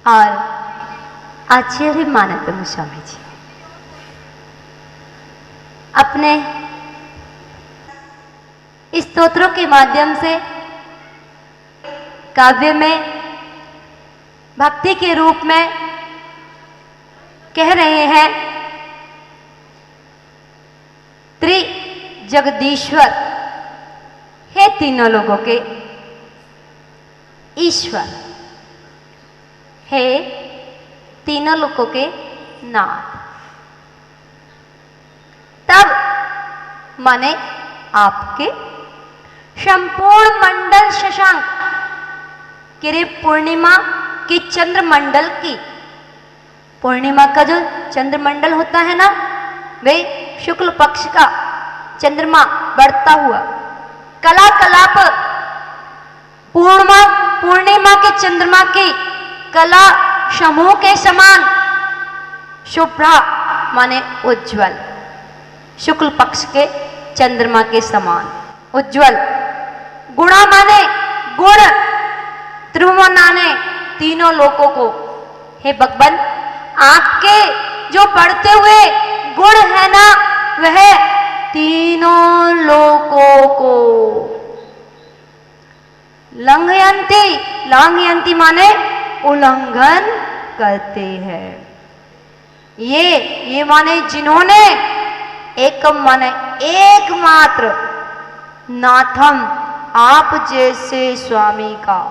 और आचार्य मानतम स्वामी जी अपने स्तोत्रों के माध्यम से काव्य में भक्ति के रूप में कह रहे हैं, त्रिजगदीश्वर है तीनों लोगों के ईश्वर, है तीनों लोगों के नाथ। तब माने आपके संपूर्ण मंडल शशांक किरे पूर्णिमा की चंद्रमंडल की, पूर्णिमा का जो चंद्रमंडल होता है ना, वे शुक्ल पक्ष का चंद्रमा बढ़ता हुआ कला कला पर पूर्णिमा के चंद्रमा की कला समूह के समान शुभ्रा माने उज्जवल, शुक्ल पक्ष के चंद्रमा के समान उज्जवल, गुणा माने गुण, त्रिभुवन माने तीनों लोकों को। हे भगवान, आपके जो बढ़ते हुए गुण है ना, वह तीनों लोकों को लंघयंती माने उल्लंघन करते हैं। ये माने जिन्होंने एकम माने एकमात्र नाथम आप जैसे स्वामी का,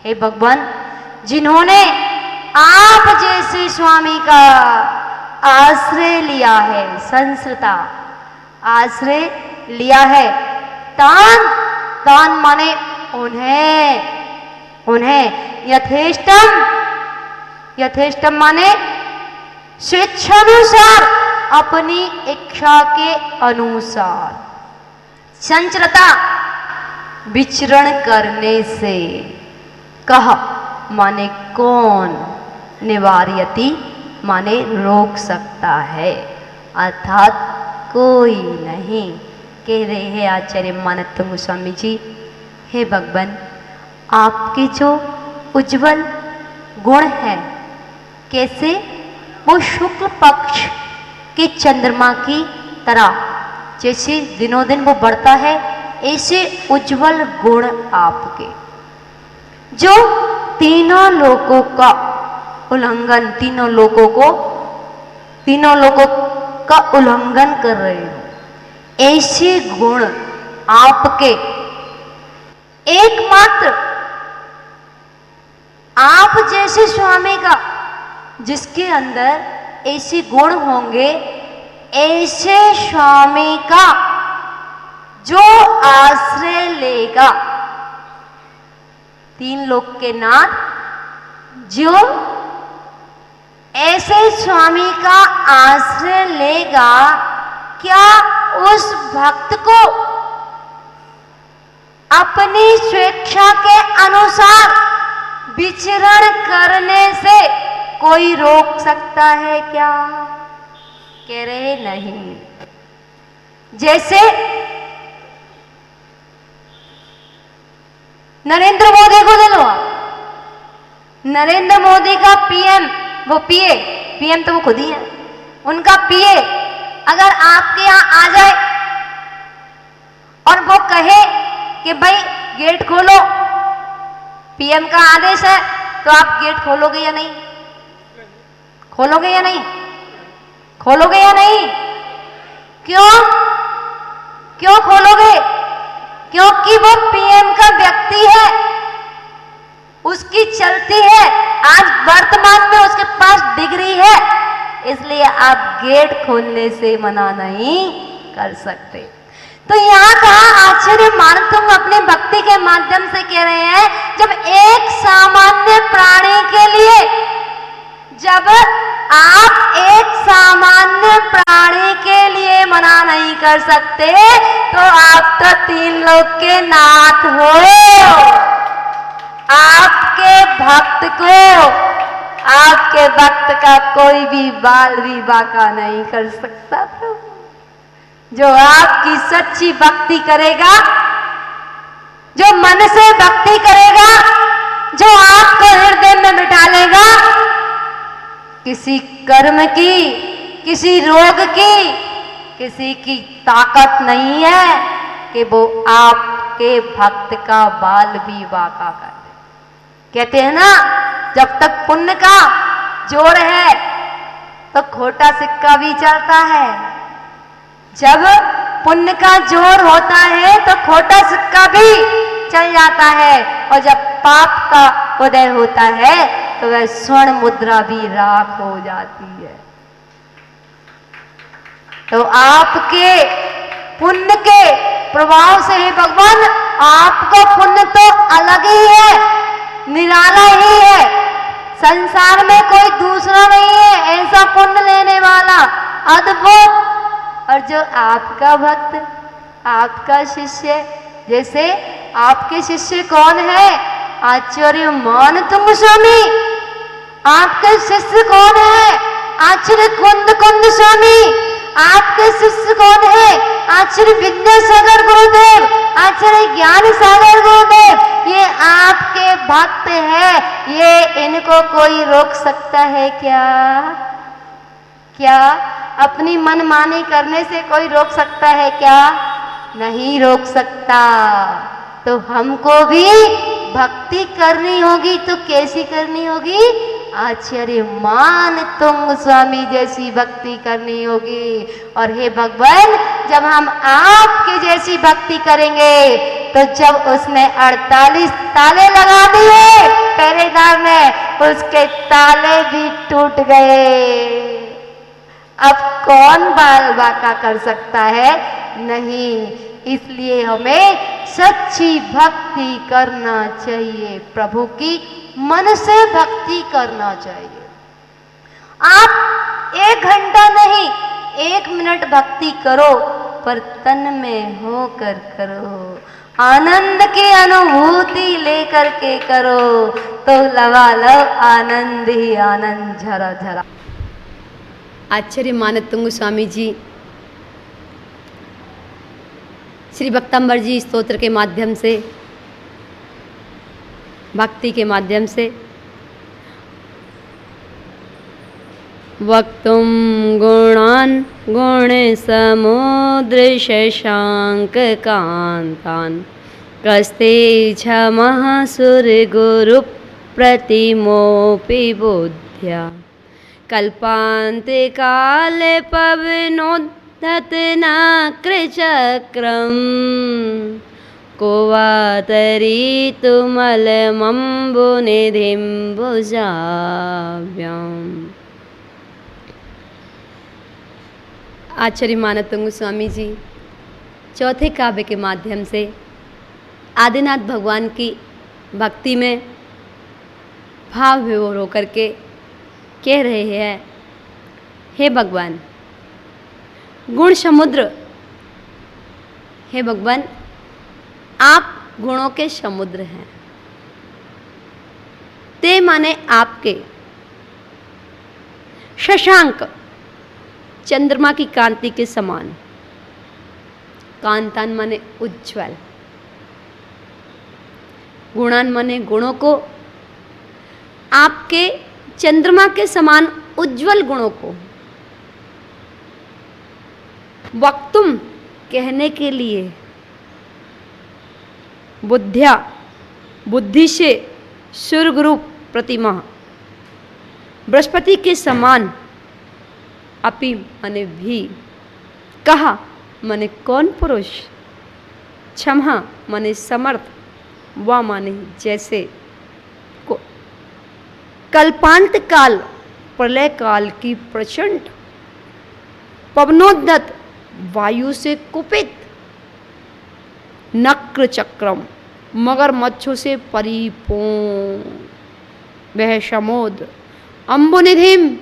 हे भगवान, जिन्होंने आप जैसे स्वामी का आश्रय लिया है, संस्कृता आश्रय लिया है, तान माने उन्हें यथेष्टम माने स्वेच्छानुसार, अपनी इच्छा के अनुसार संचरता विचरण करने से, कह माने कौन, निवार्यति माने रोक सकता है, अर्थात कोई नहीं। कह रहे हैं आचार्य मानतम स्वामी जी, हे भगवान, आपके जो उज्जवल गुण है, कैसे वो शुक्ल पक्ष के चंद्रमा की तरह जैसे दिनों दिन वो बढ़ता है, ऐसे उज्जवल गुण आपके, जो तीनों लोकों का उल्लंघन, तीनों लोकों का उल्लंघन कर रहे हो, ऐसे गुण आपके एकमात्र आप जैसे स्वामी का, जिसके अंदर ऐसे गुण होंगे, ऐसे स्वामी का जो आश्रय लेगा, तीन लोक के नाथ, जो ऐसे स्वामी का आश्रय लेगा, क्या उस भक्त को अपनी स्वेच्छा के अनुसार विचरण करने से कोई रोक सकता है क्या? कह रहे नहीं। जैसे नरेंद्र मोदी को ले लो, नरेंद्र मोदी का पीएम, वो पीएम तो वो खुद ही है, उनका पीए अगर आपके यहां आ जाए और वो कहे कि भाई गेट खोलो, पीएम का आदेश है, तो आप गेट खोलोगे या नहीं? खोलोगे या नहीं? खोलोगे या नहीं? क्यों खोलोगे? क्योंकि वो पीएम का व्यक्ति है, उसकी चलती है, आज वर्तमान में उसके पास डिग्री है, इसलिए आप गेट खोलने से मना नहीं कर सकते। तो यहाँ कहा आचार्य मानतम अपने भक्ति के माध्यम से कह रहे हैं, जब एक सामान्य प्राणी के लिए, जब आप एक सामान्य प्राणी के लिए मना नहीं कर सकते, तो आप तो तीन लोग के नाथ हो। आपके भक्त का कोई भी बाल विवाह का नहीं कर सकता प्रभु। जो आपकी सच्ची भक्ति करेगा, जो मन से भक्ति करेगा, जो आपको हृदय में बिठा लेगा, किसी कर्म की, किसी रोग की, किसी की ताकत नहीं है कि वो आपके भक्त का बाल भी बांका कर दे। कहते हैं ना, जब तक पुण्य का जोड़ है तो खोटा सिक्का भी चलता है। जब पुण्य का जोर होता है तो खोटा सिक्का भी चल जाता है, और जब पाप का उदय होता है तो वह स्वर्ण मुद्रा भी राख हो जाती है। तो आपके पुण्य के प्रभाव से ही भगवान, आपका पुण्य तो अलग ही है, निराला ही है, संसार में कोई दूसरा नहीं है ऐसा पुण्य लेने वाला, अद्भुत। और जो आपका भक्त, आपका शिष्य, जैसे आपके शिष्य कौन है? आचार्य मानतुंग स्वामी। आपके शिष्य कौन है? आचार्य कुंद स्वामी। आपके शिष्य कौन है? आचार्य विद्यासागर गुरुदेव, आचार्य ज्ञान सागर गुरुदेव। ये आपके भक्त हैं, ये इनको कोई रोक सकता है क्या? क्या अपनी मनमानी करने से कोई रोक सकता है क्या? नहीं रोक सकता। तो हमको भी भक्ति करनी होगी, तो कैसी करनी होगी? आचार्य मानतुंग स्वामी जैसी भक्ति करनी होगी। और हे भगवान, जब हम आपके जैसी भक्ति करेंगे तो जब उसने 48 ताले लगा दिए पहरेदार ने, उसके ताले भी टूट गए। अब कौन बाल बांका कर सकता है? नहीं। इसलिए हमें सच्ची भक्ति करना चाहिए, प्रभु की मन से भक्ति करना चाहिए। आप 1 घंटा नहीं, 1 मिनट भक्ति करो, पर तन में होकर करो, आनंद की अनुभूति लेकर के करो, तो लबालब आनंद ही आनंद झरा झरा। आचार्य मानतुंग स्वामी जी श्री भक्तंबर जी स्तोत्र के माध्यम से, भक्ति के माध्यम से वक्तुं गुणान् गुण समुद्र शशांक कांतान् कस्ते क्षमः सुर गुरु प्रतिमोपि बुद्ध्या कल्पान्ते काल पवनोद्धत नक्रचक्रम् को वा तरीतुमलमम्बुनिधिं भुजाभ्याम्। आचार्य मानतुंग स्वामी जी चौथे काव्य के माध्यम से आदिनाथ भगवान की भक्ति में भाव विभोर होकर के कह रहे हैं, हे भगवान गुण समुद्र, हे भगवान आप गुणों के समुद्र हैं। ते माने आपके, शशांक चंद्रमा की कांति के समान, कांतान माने उज्ज्वल, गुणान माने गुणों को, आपके चंद्रमा के समान उज्ज्वल गुणों को वक्तुम कहने के लिए, बुद्धिया बुद्धि से, सूर्यगुरु प्रतिमा बृहस्पति के समान, अपि माने भी, कहा माने कौन पुरुष, क्षमा माने समर्थ, वा माने जैसे को, कल्पांत काल प्रलय काल की प्रचंड, पवनोद्धत वायु से कुपित, नक्र चक्रम मगरमच्छों से परिपूर्ण, वह समुद्र, अम्बुनिधिम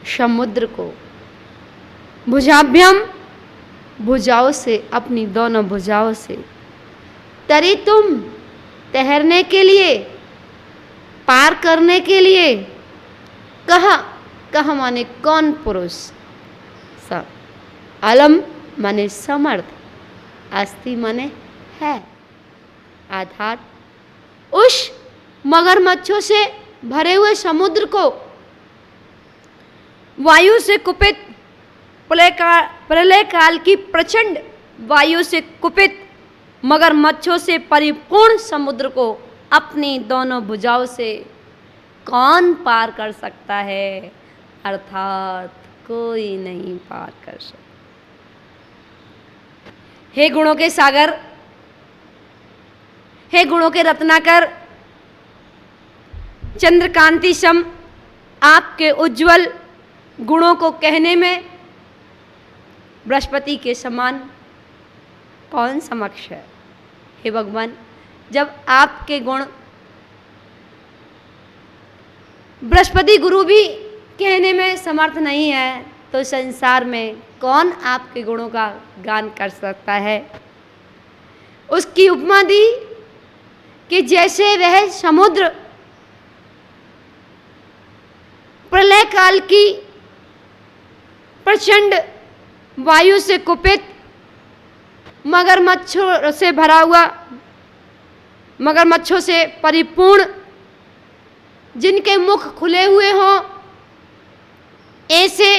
समुद्र को, भुजाभ्यम भुजाओं से, अपनी दोनों भुजाओं से, तरी तुम तैरने के लिए, पार करने के लिए, कहा माने कौन पुरुष, स अलम माने समर्थ, अस्ति माने है, अर्थात उस मगरमच्छों से भरे हुए समुद्र को वायु से कुपित प्रलय काल की प्रचंड वायु से कुपित मगरमच्छों से परिपूर्ण समुद्र को अपनी दोनों भुजाओं से कौन पार कर सकता है? अर्थात कोई नहीं पार कर सकता। हे गुणों के सागर, हे गुणों के रत्नाकर, चंद्रकांति सम आपके उज्जवल गुणों को कहने में बृहस्पति के समान कौन समक्ष है? हे भगवान, जब आपके गुण बृहस्पति गुरु भी कहने में समर्थ नहीं है, तो संसार में कौन आपके गुणों का गान कर सकता है? उसकी उपमा दी कि जैसे वह समुद्र प्रलय काल की प्रचंड वायु से कुपित मगरमच्छों से भरा हुआ, मगरमच्छों से परिपूर्ण, जिनके मुख खुले हुए हों, ऐसे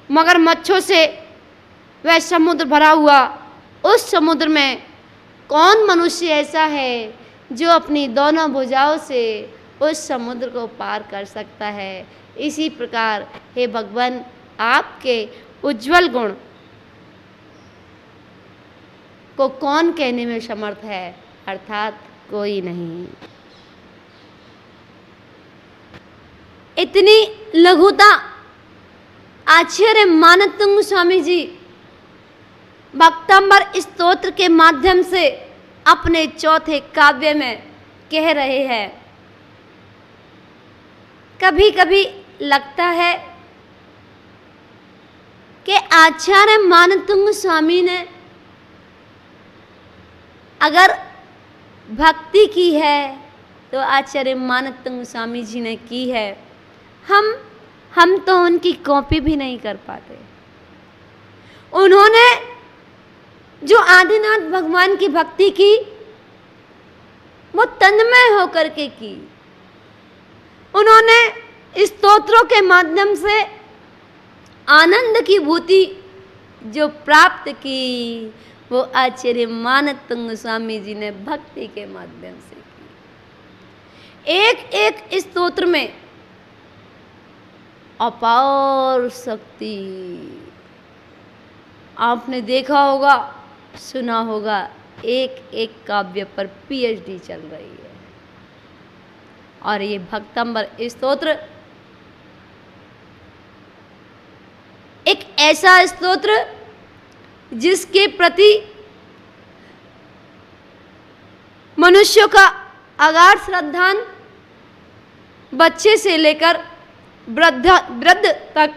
मगरमच्छों से वह समुद्र भरा हुआ, उस समुद्र में कौन मनुष्य ऐसा है जो अपनी दोनों भुजाओं से उस समुद्र को पार कर सकता है? इसी प्रकार हे भगवान, आपके उज्जवल गुण को कौन कहने में समर्थ है? अर्थात कोई नहीं। इतनी लघुता आचार्य मानतुंग स्वामी जी भक्तंबर स्तोत्र के माध्यम से अपने चौथे काव्य में कह रहे हैं। कभी कभी लगता है कि आचार्य मानतुंग स्वामी ने अगर भक्ति की है तो आचार्य मानतुंग स्वामी जी ने की है। हम तो उनकी कॉपी भी नहीं कर पाते। उन्होंने जो आदिनाथ भगवान की भक्ति की, वो तन्मय होकर के की। उन्होंने स्तोत्रों के माध्यम से आनंद की भूति जो प्राप्त की, वो आचार्य मानतुंग स्वामी जी ने भक्ति के माध्यम से की। एक एक स्तोत्र में अपार शक्ति, आपने देखा होगा, सुना होगा, एक एक काव्य पर पीएचडी चल रही है। और ये भक्तंबर स्तोत्र एक ऐसा स्तोत्र जिसके प्रति मनुष्यों का अगाध श्रद्धान, बच्चे से लेकर वृद्ध तक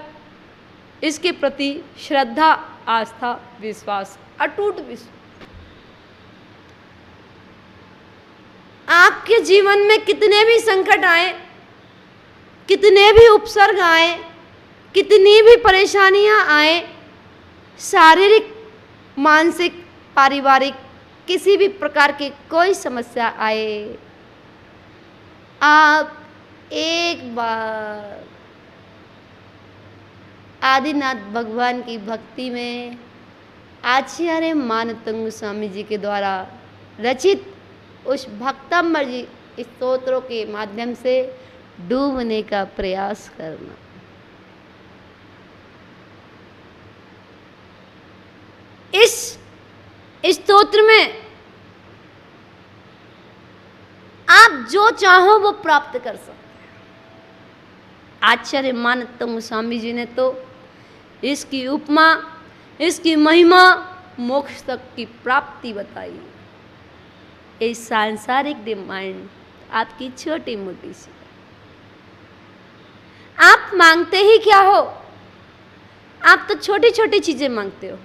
इसके प्रति श्रद्धा, आस्था, विश्वास, अटूट विश्वास। आपके जीवन में कितने भी संकट आए, कितने भी उपसर्ग आए, कितनी भी परेशानियां आए, शारीरिक, मानसिक, पारिवारिक, किसी भी प्रकार की कोई समस्या आए, आप एक बार आदिनाथ भगवान की भक्ति में आचार्य मानतुंग स्वामी जी के द्वारा रचित उस भक्तंबर जी स्तोत्रों के माध्यम से डूबने का प्रयास करना। इस स्तोत्र में आप जो चाहो वो प्राप्त कर सकते हैं। आचार्य मानतुंग स्वामी जी ने तो इसकी उपमा, इसकी महिमा, मोक्ष तक की प्राप्ति बताई। इस सांसारिक डिमांड आपकी छोटी मोटी सी, आप मांगते ही क्या हो? आप तो छोटी छोटी चीजें मांगते हो।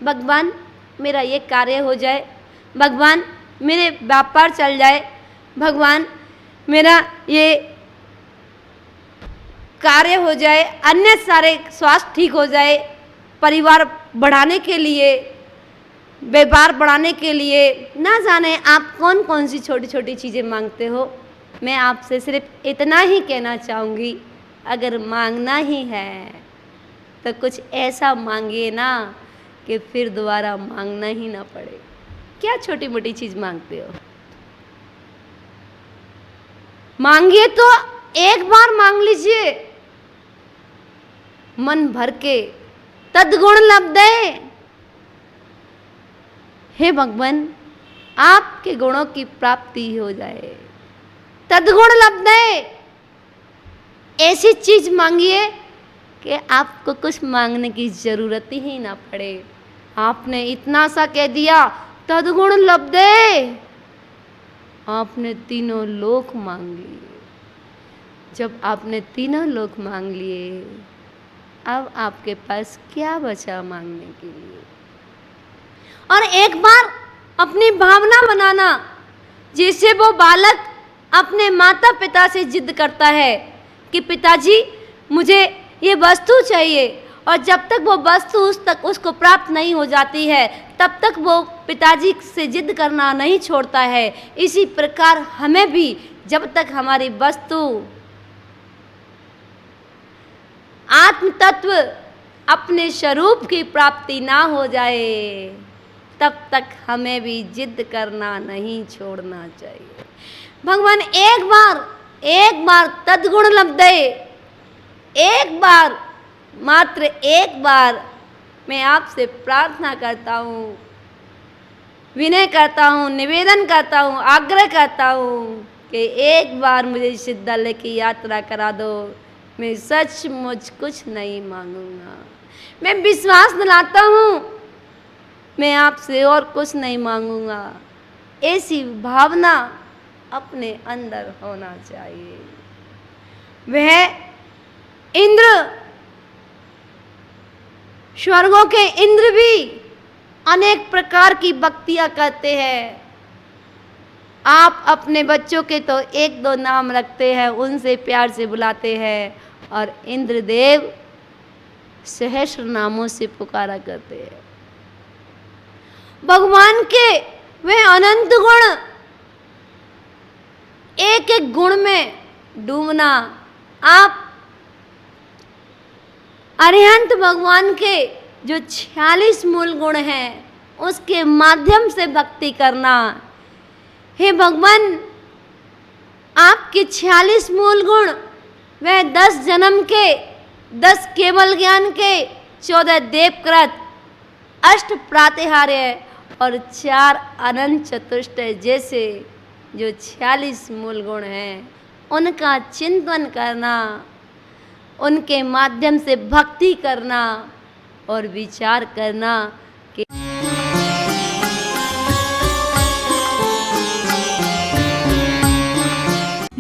भगवान मेरा ये कार्य हो जाए, भगवान मेरे व्यापार चल जाए, भगवान मेरा ये कार्य हो जाए, अन्य सारे स्वास्थ्य ठीक हो जाए, परिवार बढ़ाने के लिए, व्यापार बढ़ाने के लिए, ना जाने आप कौन कौन सी छोटी छोटी चीज़ें मांगते हो। मैं आपसे सिर्फ इतना ही कहना चाहूँगी अगर मांगना ही है तो कुछ ऐसा मांगिए ना कि फिर दोबारा मांगना ही ना पड़े। क्या छोटी मोटी चीज मांगते हो? मांगिए तो एक बार मांग लीजिए मन भर के, तद्गुण लब्धे। हे भगवान, आपके गुणों की प्राप्ति हो जाए, तद्गुण लब्धे। ऐसी चीज मांगिए कि आपको कुछ मांगने की जरूरत ही ना पड़े। आपने इतना सा कह दिया, तद्गुण लब्धे, आपने तीनों लोक मांग लिए। जब आपने तीनों लोक मांग लिए, अब आपके पास क्या बचा मांगने के लिए? और एक बार अपनी भावना बनाना, जैसे वो बालक अपने माता पिता से जिद करता है कि पिताजी मुझे ये वस्तु चाहिए, और जब तक वो वस्तु उसको प्राप्त नहीं हो जाती है तब तक वो पिताजी से जिद करना नहीं छोड़ता है। इसी प्रकार हमें भी जब तक हमारी वस्तु आत्म तत्व अपने स्वरूप की प्राप्ति ना हो जाए तब तक हमें भी जिद करना नहीं छोड़ना चाहिए। भगवान एक बार तद्गुण लब्धे, एक बार, मात्र एक बार मैं आपसे प्रार्थना करता हूँ, विनय करता हूँ, निवेदन करता हूँ, आग्रह करता हूँ कि एक बार मुझे सिद्धालय की यात्रा करा दो। मैं सचमुच कुछ नहीं मांगूंगा। मैं विश्वास दिलाता हूँ मैं आपसे और कुछ नहीं मांगूंगा। ऐसी भावना अपने अंदर होना चाहिए। वह इंद्र, स्वर्गों के इंद्र भी अनेक प्रकार की भक्तियां करते हैं। आप अपने बच्चों के तो एक दो नाम रखते हैं, उनसे प्यार से बुलाते हैं, और इंद्रदेव सहस्र नामों से पुकारा करते हैं। भगवान के वे अनंत गुण, एक एक गुण में डूबना। आप अरिहंत भगवान के जो 46 मूल गुण हैं उसके माध्यम से भक्ति करना। हे भगवान, आपके 46 मूल गुण वह 10 जन्म के, 10 केवल ज्ञान के, 14 देवकृत, 8 प्रातिहार्य और 4 अनंत चतुष्टय जैसे जो 46 मूल गुण हैं उनका चिंतन करना, उनके माध्यम से भक्ति करना और विचार करना कि